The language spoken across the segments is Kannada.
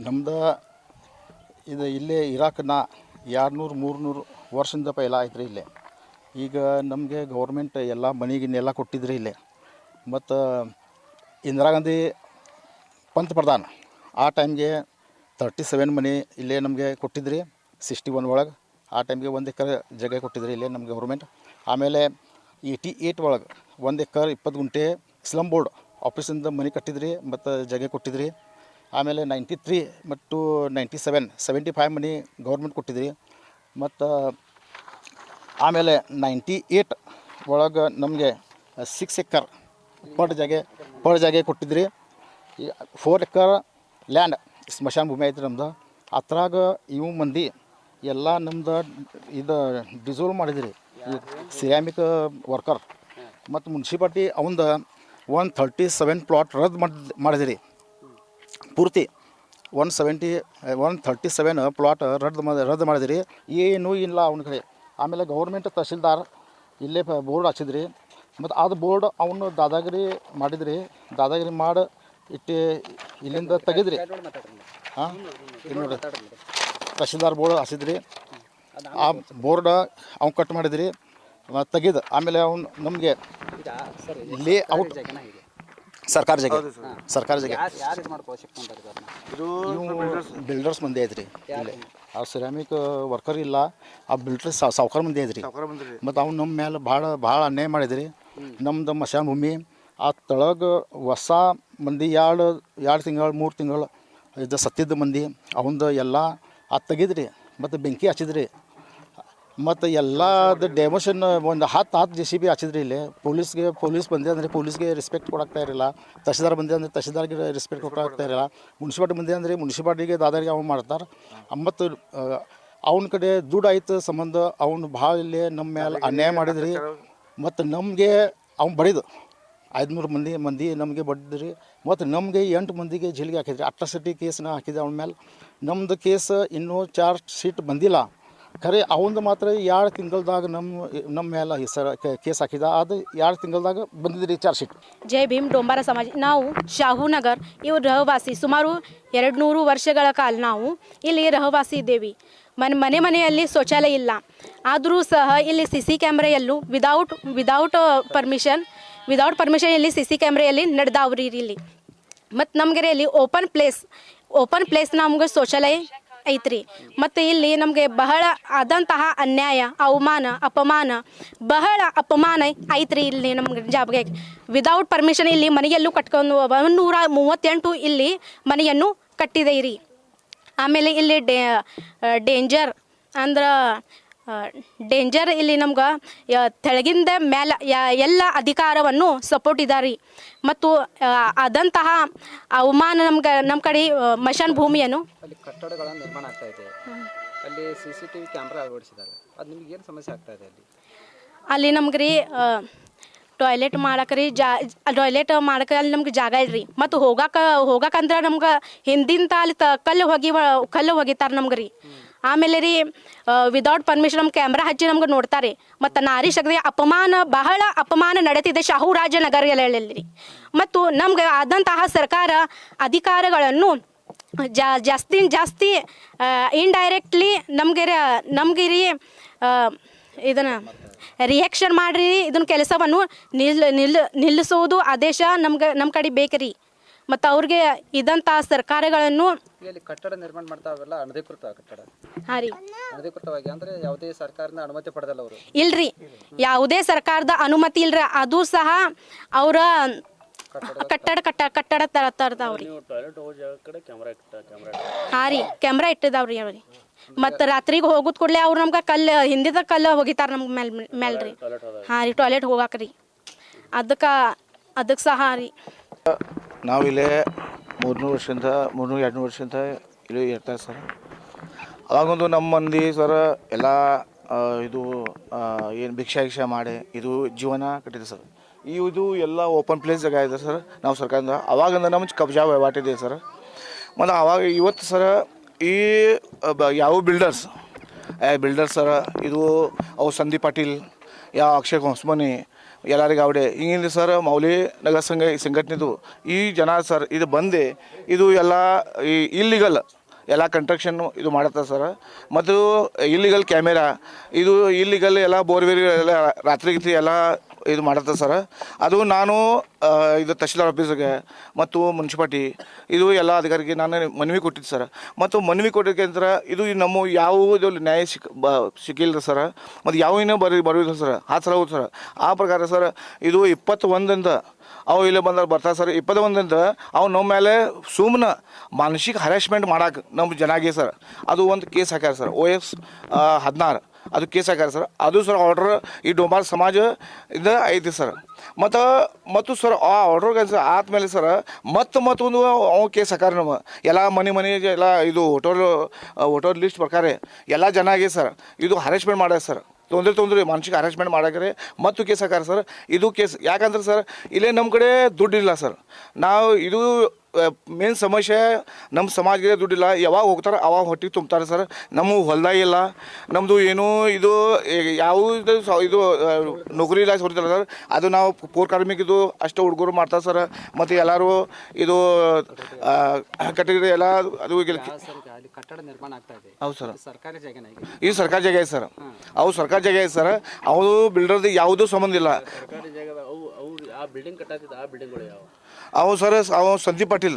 ನಮ್ದು ಇದು ಇಲ್ಲೇ ಇರಾಕ್ 200-300 ವರ್ಷದಿಂದ ಪೈಲ ಐತ್ರಿ ಇಲ್ಲೇ. ಈಗ ನಮಗೆ ಗೌರ್ಮೆಂಟ್ ಎಲ್ಲ ಮನೆಗಿನ್ನೆಲ್ಲ ಕೊಟ್ಟಿದ್ರಿ ಇಲ್ಲೇ. ಮತ್ತು ಇಂದಿರಾ ಗಾಂಧಿ ಪ್ರಧಾನ ಆ ಟೈಮ್ಗೆ 37 ಮನೆ ಇಲ್ಲೇ ನಮಗೆ ಕೊಟ್ಟಿದ್ರಿ 61 ಒಳಗೆ. ಆ ಟೈಮ್ಗೆ 1 ಎಕರೆ ಜಾಗ ಕೊಟ್ಟಿದ್ರಿ ಇಲ್ಲೇ ನಮಗೆ ಗೌರ್ಮೆಂಟ್. ಆಮೇಲೆ 88 ಒಳಗೆ 1 ಎಕರೆ 20 ಗುಂಟೆ ಸ್ಲಮ್ ಬೋರ್ಡ್ ಆಫೀಸಿಂದ ಮನೆ ಕಟ್ಟಿದ್ರಿ ಮತ್ತು ಜಾಗ ಕೊಟ್ಟಿದ್ರಿ. ಆಮೇಲೆ 93 ಮತ್ತು 97 75 ಮನೆ ಗೌರ್ಮೆಂಟ್ ಕೊಟ್ಟಿದ್ರಿ. ಮತ್ತು ಆಮೇಲೆ 98 ಒಳಗೆ ನಮಗೆ 6 ಎಕರ್ ಪರ್ ಜಾಗ ಕೊಟ್ಟಿದ್ರಿ. 4 ಎಕರ್ ಲ್ಯಾಂಡ್ ಸ್ಮಶಾನ ಭೂಮಿ ಐತ್ರಿ ನಮ್ದು. ಅದ್ರಾಗ ಇವು ಮಂದಿ ಎಲ್ಲ ನಮ್ದು ಇದು ಡಿಸೋಲ್ವ್ ಮಾಡಿದ್ರಿ. ಸಿರಾಮಿಕ್ ವರ್ಕರ್ ಮತ್ತು ಮುನ್ಸಿಪಾಲ್ಟಿ ಅವಂದು 137 ಪ್ಲಾಟ್ ರದ್ದು ಮಾಡಿದಿರಿ. ಪೂರ್ತಿ 137 ಪ್ಲಾಟ್ ರದ್ದು ಮಾಡಿದಿರಿ. ಏನೂ ಇಲ್ಲ ಅವನ ಕಡೆ. ಆಮೇಲೆ ಗೌರ್ಮೆಂಟ್ ತಹಸೀಲ್ದಾರ್ ಇಲ್ಲೇ ಬೋರ್ಡ್ ಹಚ್ಚಿದ್ರಿ. ಮತ್ತು ಅದು ಬೋರ್ಡ್ ಅವನು ದಾದಾಗಿರಿ ಮಾಡಿದ್ರಿ. ದಾದಾಗಿರಿ ಮಾಡಿ ಇಲ್ಲಿಂದ ತೆಗೆದ್ರಿ. ಹಾಂ, ಇಲ್ಲಿ ನೋಡಿರಿ, ತಹಸೀಲ್ದಾರ್ ಬೋರ್ಡ್ ಹಚ್ಚಿದ್ರಿ. ಆ ಬೋರ್ಡ್ ಅವ್ನು ಕಟ್ ಮಾಡಿದ್ರಿ, ತೆಗೆದು ಆಮೇಲೆ ಅವ್ನು ನಮಗೆ ಲೇ ಔಟ್ ಸರ್ಕಾರ ಜಾಗ ಬಿಲ್ಡರ್ಸ್ ಮಂದಿ ಐತ್ರಿ ಇಲ್ಲಿ. ಆ ಸಿರಾಮಿಕ್ ವರ್ಕರ್ ಇಲ್ಲ, ಆ ಬಿಲ್ಡರ್ಸ್ ಸಾವ್ಕಾರ ಮಂದಿ ಐತ್ರಿ. ಮತ್ತು ಅವ್ನು ನಮ್ಮ ಮೇಲೆ ಭಾಳ ಅನ್ಯಾಯ ಮಾಡಿದ್ರಿ. ನಮ್ದು ಮಶಾನ ಭೂಮಿ ಆ ತಳಗೆ ಹೊಸ ಮಂದಿ 2 ತಿಂಗಳು 3 ತಿಂಗಳು ಇದು ಸತ್ತಿದ್ದ ಮಂದಿ ಅವಂದು ಎಲ್ಲ ಅದು ತೆಗೆದ್ರಿ. ಮತ್ತು ಬೆಂಕಿ ಹಚ್ಚಿದ್ರಿ. ಮತ್ತು ಎಲ್ಲದು ಡೆಮೋಷನ್ ಒಂದು 10 JCB ಹಚ್ಚಿದ್ರಿ ಇಲ್ಲಿ. ಪೊಲೀಸ್ ಬಂದೆ ಅಂದರೆ ಪೊಲೀಸ್ಗೆ ರೆಸ್ಪೆಕ್ಟ್ ಕೊಡಾಕ್ತಾ ಇರಲಿಲ್ಲ. ತಹಸೀಲ್ದಾರ್ ಬಂದೆ ಅಂದರೆ ತಹಸೀಲ್ದಾರ್ಗೆ ರೆಸ್ಪೆಕ್ಟ್ ಕೊಡಾಕ್ತಾ ಇರಲಿಲ್ಲ. ಮುನ್ಸಿಪಾಲ್ಟಿ ಬಂದೆ ಅಂದರೆ ಮುನ್ಸಿಪಾಲ್ಟಿಗೆ ದಾದಾರಿಗೆ ಅವ್ನು ಮಾಡ್ತಾರೆ. ಮತ್ತು ಅವನ ಕಡೆ ದುಡ್ಡು ಆಯ್ತು ಸಂಬಂಧ ಅವ್ನು ಭಾಳ ಇಲ್ಲಿ ನಮ್ಮ ಮೇಲೆ ಅನ್ಯಾಯ ಮಾಡಿದ್ರಿ. ಮತ್ತು ನಮಗೆ ಅವ್ನು ಬಡಿದು 500 ಮಂದಿ ನಮಗೆ ಬಡಿದ್ರಿ. ಮತ್ತು ನಮಗೆ 8 ಮಂದಿಗೆ ಜೈಲಿಗೆ ಹಾಕಿದ್ರಿ. ಅಟ್ರಾಸಿಟಿ ಕೇಸ್ನ ಹಾಕಿದ್ರಿ ಅವನ ಮೇಲೆ. ನಮ್ಮದು ಕೇಸ್ ಇನ್ನೂ ಚಾರ್ಜ್ ಶೀಟ್ ಬಂದಿಲ್ಲ. ಖರೆ ಅವಂದು ಮಾತ್ರ 2 ತಿಂಗಳದಾಗ ನಮ್ಮ ಮೇಲೆ ಹೆಸರು ಕೇಸ್ ಹಾಕಿದ. ಅದು 2 ತಿಂಗಳದಾಗ ಬಂದಿದ್ರಿ ಚಾರ್ಜ್ ಶೀಟ್. ಜೈ ಭೀಮ್ ಡೊಂಬಾರ ಸಮಾಜ. ನಾವು ಶಾಹುನಗರ್ ಇವ್ರು ರಹವಾಸಿ. ಸುಮಾರು 200 ವರ್ಷಗಳ ಕಾಲ ನಾವು ಇಲ್ಲಿ ರಹವಾಸಿ ಇದ್ದೇವೆ. ಮನೆಯಲ್ಲಿ ಶೌಚಾಲಯ ಇಲ್ಲ. ಆದರೂ ಸಹ ಇಲ್ಲಿ CC ಕ್ಯಾಮ್ರೆಯಲ್ಲೂ ವಿದೌಟ್ ಪರ್ಮಿಷನ್ ಇಲ್ಲಿ CC ಕ್ಯಾಮ್ರೆಯಲ್ಲಿ ನಡೆದಾವ್ರಿ ಇಲ್ಲಿ. ಮತ್ತು ನಮಗೆ ಇಲ್ಲಿ ಓಪನ್ ಪ್ಲೇಸ್ ನಮ್ಗೆ ಶೌಚಾಲಯ ಐತ್ರಿ. ಮತ್ತು ಇಲ್ಲಿ ನಮಗೆ ಬಹಳ ಆದಂತಹ ಅನ್ಯಾಯ ಅಪಮಾನ ಬಹಳ ಐತ್ರಿ ಇಲ್ಲಿ ನಮ್ಗೆ ಜಾಬ್ಗೆ. ವಿದೌಟ್ ಪರ್ಮಿಷನ್ ಇಲ್ಲಿ ಮನೆಯಲ್ಲೂ ಕಟ್ಕೊಂಡು 138 ಇಲ್ಲಿ ಮನೆಯನ್ನು ಕಟ್ಟಿದೆ ರೀ. ಆಮೇಲೆ ಇಲ್ಲಿ ಡೇಂಜರ್ ಇಲ್ಲಿ ನಮ್ಗೆ ತೆಳಗಿಂದ ಮೇಲೆ ಎಲ್ಲ ಅಧಿಕಾರವನ್ನು ಸಪೋರ್ಟ್ ಇದಾರಿ. ಮತ್ತು ಆದಂತಹ ಅವಮಾನ ನಮ್ಮ ಕಡೆ ಮಶಾನ ಭೂಮಿಯನ್ನು ಅಲ್ಲಿ ಕಟ್ಟಡಗಳ ನಿರ್ಮಾಣ ಆಗ್ತಾ ಇದೆ. ಅಲ್ಲಿ CCTV ಕ್ಯಾಮ್ರಾ ಅಳವಡಿಸಿದ್ದಾರೆ. ಅದು ನಿಮ್ಗೆ ಏನು ಸಮಸ್ಯೆ ಆಗ್ತಾ ಇದೆ ಅಲ್ಲಿ ನಮ್ಗೆ ರೀ ಟಾಯ್ಲೆಟ್ ಮಾಡಕ್ಕೆ ಅಲ್ಲಿ ನಮ್ಗೆ ಜಾಗ ಇಲ್ರಿ. ಮತ್ತು ಹೋಗಕ್ಕಂದ್ರೆ ನಮ್ಗೆ ಹಿಂದಿಂದ ಅಲ್ಲಿ ಕಲ್ಲು ಹೋಗಿತಾರೆ ನಮ್ಗೆ ರೀ. ಆಮೇಲೆ ರೀ ವಿದೌಟ್ ಪರ್ಮಿಷನ್ ನಮ್ಮ ಕ್ಯಾಮ್ರಾ ಹಚ್ಚಿ ನಮ್ಗೆ ನೋಡ್ತಾರೆ. ಮತ್ತು ನಾರಿ ಶಕ್ತಿಗೆ ಬಹಳ ಅಪಮಾನ ನಡೀತಿದೆ ಶಾಹುರಾಜನಗರದಲ್ಲಿ ರೀ. ಮತ್ತು ನಮ್ಗೆ ಆದಂತಹ ಸರ್ಕಾರ ಅಧಿಕಾರಗಳನ್ನು ಜಾಸ್ತಿ ಇಂಡೈರೆಕ್ಟ್ಲಿ ನಮ್ಗೆ ರೀ ಇದನ್ನು ರಿಯಾಕ್ಷನ್ ಮಾಡಿರಿ. ಇದನ್ನ ಕೆಲಸವನ್ನು ನಿಲ್ಲಿಸುವುದು ಆದೇಶ ನಮ್ಮ ಕಡೆ ಬೇಕ್ರಿ. ಮತ್ತು ಅವ್ರಿಗೆ ಇದಂಥ ಸರ್ಕಾರಗಳನ್ನು ಕಟ್ಟಡ ನಿರ್ಮಾಣ ಮಾಡ್ತಾವಲ್ಲ ಅನಧಿಕೃತ ಕಟ್ಟಡ. ಹಾಂ ರೀ, ಅನಧಿಕೃತವಾಗಿ ಅಂದರೆ ಯಾವುದೇ ಸರ್ಕಾರದ ಅನುಮತಿ ಪಡೆದಲ್ಲ ಅವರು. ಇಲ್ರಿ, ಯಾವುದೇ ಸರ್ಕಾರದ ಅನುಮತಿ ಇಲ್ರಿ. ಅದು ಸಹ ಅವರ ಕಟ್ಟಡ ತರ್ತಾವ್ರಿ. ಹಾಂ ರೀ, ಕ್ಯಾಮ್ರಾ ಇಟ್ಟಿದಾವ್ರಿ ಅವ್ರಿ. ಮತ್ತು ರಾತ್ರಿಗೆ ಹೋಗೋದು ಕೂಡಲೇ ಅವ್ರು ನಮ್ಗೆ ಹಿಂದಿದ ಕಲ್ಲು ಹೋಗಿತಾರೆ ನಮ್ಗೆ ಮೇಲ್ರಿ. ಹಾಂ ರೀ, ಟಾಯ್ಲೆಟ್ ಹೋಗಾಕ್ರಿ. ಅದಕ್ಕೆ ಸಹ ರೀ ನಾವಿಲ್ಲೇ 200 ವರ್ಷದಿಂದ ಇಲ್ಲಿ ಇರ್ತಾರೆ ಸರ್. ಅವಾಗೊಂದು ನಮ್ಮ ಮಂದಿ ಸರ್ ಎಲ್ಲ ಇದು ಏನು ಭಿಕ್ಷಾ ಮಾಡಿ ಇದು ಜೀವನ ಕಟ್ಟಿದೆ ಸರ್. ಇದು ಎಲ್ಲ ಓಪನ್ ಪ್ಲೇಸ್ ಜಾಗ ಇದೆ ಸರ್. ನಾವು ಸರ್ಕಾರದಿಂದ ಅವಾಗಿಂದ ನಮ್ಮ ಕಬ್ಜಾ ವಹಿವಾಟಿದೆ ಸರ್. ಮತ್ತು ಅವಾಗ ಇವತ್ತು ಸರ ಈ ಯಾವ ಬಿಲ್ಡರ್ಸ್ ಸರ ಇದು ಅವು ಸಂದೀಪ್ ಪಾಟೀಲ್, ಯಾವ ಅಕ್ಷಯ್ ಹೊಸ್ಮನಿ, ಎಲ್ಲರಿಗೆ ಅವಡೆ ಹಿಂಗಿಂದ ಸರ್ ಮೌಲಿ ನಗರ ಸಂಘಟನೆದು ಈ ಜನ ಸರ್ ಇದು ಬಂದು ಇದು ಎಲ್ಲ ಈ ಇಲ್ಲಿಗಲ್ ಎಲ್ಲ ಕಂಸ್ಟ್ರಕ್ಷನ್ನು ಇದು ಮಾಡತ್ತ ಸರ್ ಮತ್ತು ಇಲ್ಲಿಗಲ್ ಕ್ಯಾಮೆರಾ ಇದು ಇಲ್ಲಿಗಲ್ ಎಲ್ಲ ಬೋರ್ವೆಲ್ ಎಲ್ಲ ರಾತ್ರಿ ಎಲ್ಲ ಇದು ಮಾಡತ್ತ ಸರ್ ಅದು ನಾನು ಇದು ತಹಶೀಲ್ದಾರ್ ಆಫೀಸಿಗೆ ಮತ್ತು ಮುನ್ಸಿಪಾಲ್ಟಿ ಇದು ಎಲ್ಲ ಅಧಿಕಾರಿಗೆ ನಾನು ಮನವಿ ಕೊಟ್ಟಿದ್ದೆ ಸರ್ ಮತ್ತು ಮನವಿ ಕೊಟ್ಟಿದ್ದ ಇದು ನಮ್ಮ ಯಾವುದೇ ನ್ಯಾಯ ಸಿಕ್ಕಿಲ್ಲ ಸರ್ ಮತ್ತು ಯಾವ ಏನೋ ಬರೋದು ಸರ್ ಆ ಥರ ಹೌದು ಸರ್ ಆ ಪ್ರಕಾರ ಸರ್ ಇದು 21ರಿಂದ ಅವು ಇಲ್ಲಿ ಬರ್ತಾರೆ ಸರ್ 21ರಿಂದ ಅವು ನಮ್ಮ ಮೇಲೆ ಸುಮ್ಮನೆ ಮಾನಸಿಕ ಹರಾಸ್ಮೆಂಟ್ ಮಾಡಕ್ಕೆ ನಮ್ಮ ಜನಾಗೆ ಸರ್ ಅದು ಒಂದು ಕೇಸ್ ಹಾಕ್ಯಾರ ಸರ್ OS 16 ಅದು ಕೇಸ್ ಹಾಕ್ಯಾರ ಸರ್ ಅದು ಸರ್ ಆರ್ಡ್ರ್ ಈ ಡೊಂಬಾರ್ ಸಮಾಜ ಇಂದ ಐತಿ ಸರ್ ಮತ್ತು ಸರ್ ಆ ಆರ್ಡ್ರಿಗೆ ಆದಮೇಲೆ ಸರ್ ಮತ್ತೊಂದು ಅವು ಕೇಸ್ ಹಾಕ್ಯಾರ ನಮ್ಮ ಎಲ್ಲ ಮನೆ ಎಲ್ಲ ಇದು ವೋಟರ್ ಲಿಸ್ಟ್ ಪ್ರಕಾರ ಎಲ್ಲ ಜನಾಗೆ ಸರ್ ಇದು ಹರಾಸ್ಮೆಂಟ್ ಮಾಡ್ಯಾರ ಸರ್ ತೊಂದರೆ ಮಾನಸಿಕ ಹರಾಸ್ಮೆಂಟ್ ಮಾಡಾಕ್ರೆ ಮತ್ತು ಕೇಸ್ ಹಾಕಾರ ಸರ್ ಇದು ಕೇಸ್ ಯಾಕಂದ್ರೆ ಸರ್ ಇಲ್ಲೇ ನಮ್ಮ ಕಡೆ ದುಡ್ಡಿಲ್ಲ ಸರ್ ನಾವು ಇದು ಮೇನ್ ಸಮಸ್ಯೆ ನಮ್ಮ ಸಮಾಜಕ್ಕೆ ದುಡ್ಡಿಲ್ಲ ಯಾವಾಗ ಹೋಗ್ತಾರೆ ಅವಾಗ ಹೊಟ್ಟೆ ತುಂಬ್ತಾರೆ ಸರ್ ನಮ್ಮ ಹೊಲ್ದಾಗ ಇಲ್ಲ ನಮ್ಮದು ಏನು ಇದು ಯಾವುದು ಇದು ನೌಕರಿ ಇಲ್ಲ ಹೊರಿತಾರೆ ಸರ್ ಅದು ನಾವು ಕಾರ್ಮಿಕ ಇದು ಅಷ್ಟು ಹುಡುಗರು ಮಾಡ್ತಾರೆ ಸರ್ ಮತ್ತು ಎಲ್ಲರೂ ಇದು ಕಟ್ಟಿಗೆ ಎಲ್ಲ ಅದು ಕಟ್ಟಡ ನಿರ್ಮಾಣ ಆಗ್ತಾ ಇದೆ ಹೌದು ಸರ್ ಸರ್ಕಾರಿ ಜಾಗ ಇದು ಸರ್ಕಾರಿ ಜಾಗ ಐತೆ ಸರ್ ಅವು ಸರ್ಕಾರಿ ಜಾಗ ಐತೆ ಸರ್ ಅವು ಬಿಲ್ಡರ್ದು ಯಾವುದೂ ಸಂಬಂಧ ಇಲ್ಲ ಸರ್ಕಾರಿ ಜಾಗ ಆ ಬಿಲ್ಡಿಂಗ್ ಕಟ್ಟಾತಿದ್ದ ಆ ಬಿಲ್ಡಿಂಗ್ಗಳು ಯಾವ ಅವು ಸರ್ ಅವು ಸಂದೀಪ್ ಪಾಟೀಲ್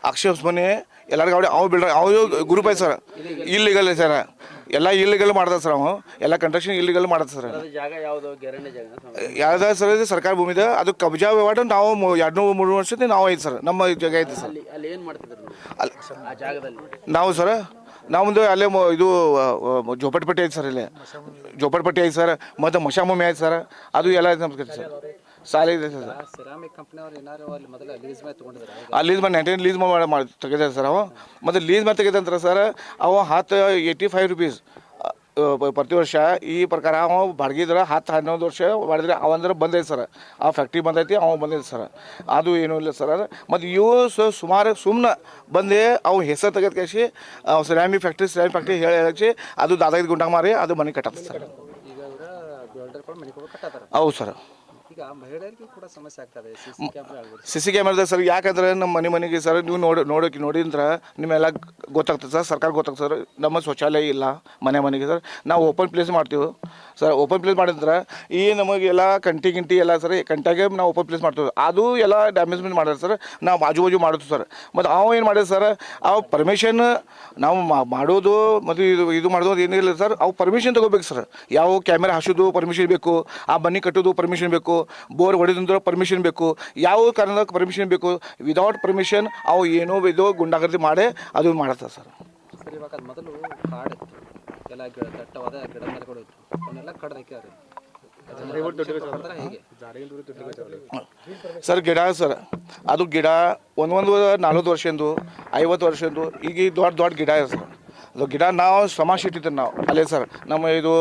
ಅಕ್ಷಯ್ ಉಸ್ಮಾನಿ ಎಲ್ಲರಿಗೂ ಅವಡೆ ಅವು ಬಿಲ್ಡರ್ ಅವು ಗ್ರೂಪ್ ಐತೆ ಸರ್ ಇಲ್ಲಿಗಲ್ ಸರ್ ಎಲ್ಲ ಇಲ್ಲಿಗಲ್ ಮಾಡ್ತಾರೆ ಸರ್ ಅವು ಎಲ್ಲ ಕಂಸ್ಟ್ರಕ್ಷನ್ ಇಲ್ಲಿಗಲ್ ಮಾಡ್ತಾರೆ ಸರ್ ಜಾಗ ಯಾವುದು ಗ್ಯಾರಂಟಿ ಜಾಗ ಯಾವ್ದು ಸರ್ ಇದು ಸರ್ಕಾರಿ ಭೂಮಿ ಇದೆ ಅದು ಕಬ್ಜಾ ವ್ಯವಹಾರ ನಾವು 2-3 ವರ್ಷದಿಂದ ನಾವು ಐತೆ ಸರ್ ನಮ್ಮ ಜಾಗ ಐತೆ ಸರ್ ಅಲ್ಲಿ ಏನು ಮಾಡ್ತಿದ್ರು ಅಲ್ಲಿ ಆ ಜಾಗದಲ್ಲಿ ನಾವು ಸರ್ ನಾವೊಂದು ಅಲ್ಲೇ ಇದು ಜೋಪಟ್ಪಟ್ಟಿ ಐತೆ ಸರ್ ಇಲ್ಲೇ ಜೋಪಟ್ಪಟ್ಟಿ ಐತೆ ಸರ್ ಮತ್ತು ಮಶಾಮೂಮಿ ಐತೆ ಸರ್ ಅದು ಎಲ್ಲ ಐತೆ ನಮ್ಗೆ ಸರ್ ಸಾಲ ಇದೆ ಸರ್ ಸಿರಾಮಿಕ್ ಕಂಪ್ನಿಯವ್ರು ಏನಾರು ಅಲ್ಲಿ ಮೊದಲು ಲೀಸ್ ಮೇಲೆ ತೊಗೊಂಡಿದ್ದಾರೆ ಆ ಲೀಸ್ ಮೇಲೆ ಲೀಸ್ ಮಾಡಿ ತೆಗೆದಾರೆ ಸರ್ ಅವ ಮತ್ತು ಲೀಸ್ ಮೇಲೆ ತೆಗೆದಂತಾರೆ ಸರ್ ಅವ 85 ರೂಪೀಸ್ ಪ್ರತಿ ವರ್ಷ ಈ ಪ್ರಕಾರ ಅವ ಬಾಡಿಗೆದ್ರೆ 10-11 ವರ್ಷ ಮಾಡಿದ್ರೆ ಅವಂದ್ರೆ ಬಂದೈತೆ ಸರ್ ಆ ಫ್ಯಾಕ್ಟ್ರಿ ಬಂದೈತಿ ಅವ ಬಂದೈತೆ ಸರ್ ಅದು ಏನೂ ಇಲ್ಲ ಸರ್ ಮತ್ತು ಇವು ಸುಮಾರು ಸುಮ್ಮನೆ ಬಂದು ಅವು ಹೆಸರು ತೆಗೆದು ಕೇಸಿ ಸಿರಾಮಿಕ್ ಫ್ಯಾಕ್ಟ್ರಿ ಹೇಳಿ ಅದು ದಾದಾಗಿದ್ದು ಗುಂಡಾಗ ಮಾರಿ ಅದು ಮನೆ ಕಟ್ಟತ್ತೆ ಸರ್ ಈಗ ಬಿಲ್ಡರ್ಗಳು ಮನೆಗಳು ಕಟ್ಟಾತಾರೆ ಹೌದು ಸರ್ ಈಗ ಮಹಿಳೆಯರಿಗೂ ಕೂಡ ಸಮಸ್ಯೆ ಆಗ್ತದೆ CC ಕ್ಯಾಮ್ರಾದಾಗ ಸರ್ ಯಾಕಂದ್ರೆ ನಮ್ಮ ಮನೆಗೆ ಸರ್ ನೀವು ನೋಡಿದ್ರೆ ನಿಮ್ಮೆಲ್ಲ ಗೊತ್ತಾಗ್ತದೆ ಸರ್ ಸರ್ಕಾರ ಗೊತ್ತಾಗ್ತದೆ ಸರ್ ನಮ್ಮ ಶೌಚಾಲಯ ಇಲ್ಲ ಮನೆಗೆ ಸರ್ ನಾವು ಓಪನ್ ಪ್ಲೇಸ್ ಮಾಡ್ತೀವಿ ಸರ್ ಓಪನ್ ಪ್ಲೇಸ್ ಮಾಡಿದ್ರೆ ಈ ನಮಗೆಲ್ಲ ಕಂಟಿ ಎಲ್ಲ ಸರ್ ಕಂಟಾಗೆ ನಾವು ಓಪನ್ ಪ್ಲೇಸ್ ಮಾಡ್ತೀವಿ ಅದು ಎಲ್ಲ ಡ್ಯಾಮೇಜ್ಮೆಂಟ್ ಮಾಡಿದ್ರೆ ಸರ್ ನಾವು ಬಾಜು ಮಾಡೋದು ಸರ್ ಮತ್ತು ಅವ ಏನು ಮಾಡಿದೆ ಸರ್ ಅವು ಪರ್ಮಿಷನ್ ನಾವು ಮಾಡೋದು ಮತ್ತು ಇದು ಮಾಡೋದು ಏನಿಲ್ಲ ಸರ್ ಅವು ಪರ್ಮಿಷನ್ ತೊಗೋಬೇಕು ಸರ್ ಯಾವ ಕ್ಯಾಮೆರಾ ಹಾಸೋದು ಪರ್ಮಿಷನ್ ಬೇಕು ಆ ಬನ್ನಿ ಕಟ್ಟೋದು ಪರ್ಮಿಷನ್ ಬೇಕು ಬೋರ್ ಹೊಡೆದಂದ್ರೆ ಪರ್ಮಿಷನ್ ಬೇಕು ಯಾವ ಕಾರಣಕ್ಕೆ ಪರ್ಮಿಷನ್ ಬೇಕು ವಿದೌಟ್ ಪರ್ಮಿಷನ್ ಅವು ಏನೋ ಇದು ಗುಂಡಾಗರ್ದಿ ಮಾಡೇ ಅದು ಮಾಡತ್ತೆ ಸರ್ ಸರ್ ಇವಾಗ ಮೊದಲು ಕಾಡಿತ್ತು ಎಲ್ಲ ದಟ್ಟವಾದ ಗಿಡ ಮರಗಳು ಇತ್ತು ಅವನ್ನೆಲ್ಲ ಕಡ್ದು ಹಾಕ್ಯಾರೆ ಹೇಗೆ ಸರ್ ಗಿಡ ಸರ್ ಅದು ಗಿಡ ಒಂದು 40 ವರ್ಷದ್ದು 50 ವರ್ಷದ್ದು ಈಗ ದೊಡ್ಡ ಗಿಡ ಇದೆ ಸರ್ ಅದು ಗಿಡ ನಾವು ಶ್ರಮ ಇಟ್ಟಿದ್ದೀವಿ ನಾವು ಅಲ್ಲೇ ಸರ್ ನಮ್ಮ ಇದು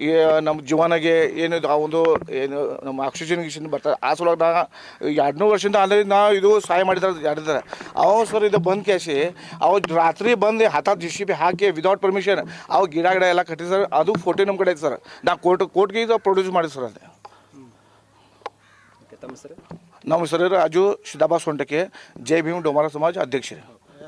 ಈ ನಮ್ಮ ಜೀವನಗೆ ಏನು ಆ ಒಂದು ಏನು ನಮ್ಮ ಆಕ್ಸಿಜನ್ ಬರ್ತಾರೆ ಆ ಸಲುವಾಗಿ ನಾ 200 ವರ್ಷದಿಂದ ಅಂದರೆ ನಾವು ಇದು ಸಹಾಯ ಮಾಡಿದ್ದಾರೆ ಅವು ಸರ್ ಇದು ಬಂದು ಕ್ಯಾಸಿ ಅವು ರಾತ್ರಿ ಬಂದು JCB ಹಾಕಿ ವಿದೌಟ್ ಪರ್ಮಿಷನ್ ಅವು ಗಿಡ ಎಲ್ಲ ಕಟ್ಟಿ ಸರ್ ಅದು ಫೋಟೋ ನಮ್ಮ ಕಡೆ ಐತೆ ಸರ್ ನಾ ಕೋರ್ಟ್ಗೆ ಇದು ಪ್ರೊಡ್ಯೂಸ್ ಮಾಡಿ ಸರ್ ಅದೇ ತಮ್ಮ ಸರ್ ನಮ್ಮ ಸರ್ ರಾಜು ಸಿದ್ದಾಬಾ ಸೊಂಟಕ್ಕೆ ಜೈ ಭೀಮ್ ಡೋಮಾರ ಸಮಾಜ ಅಧ್ಯಕ್ಷರೇ.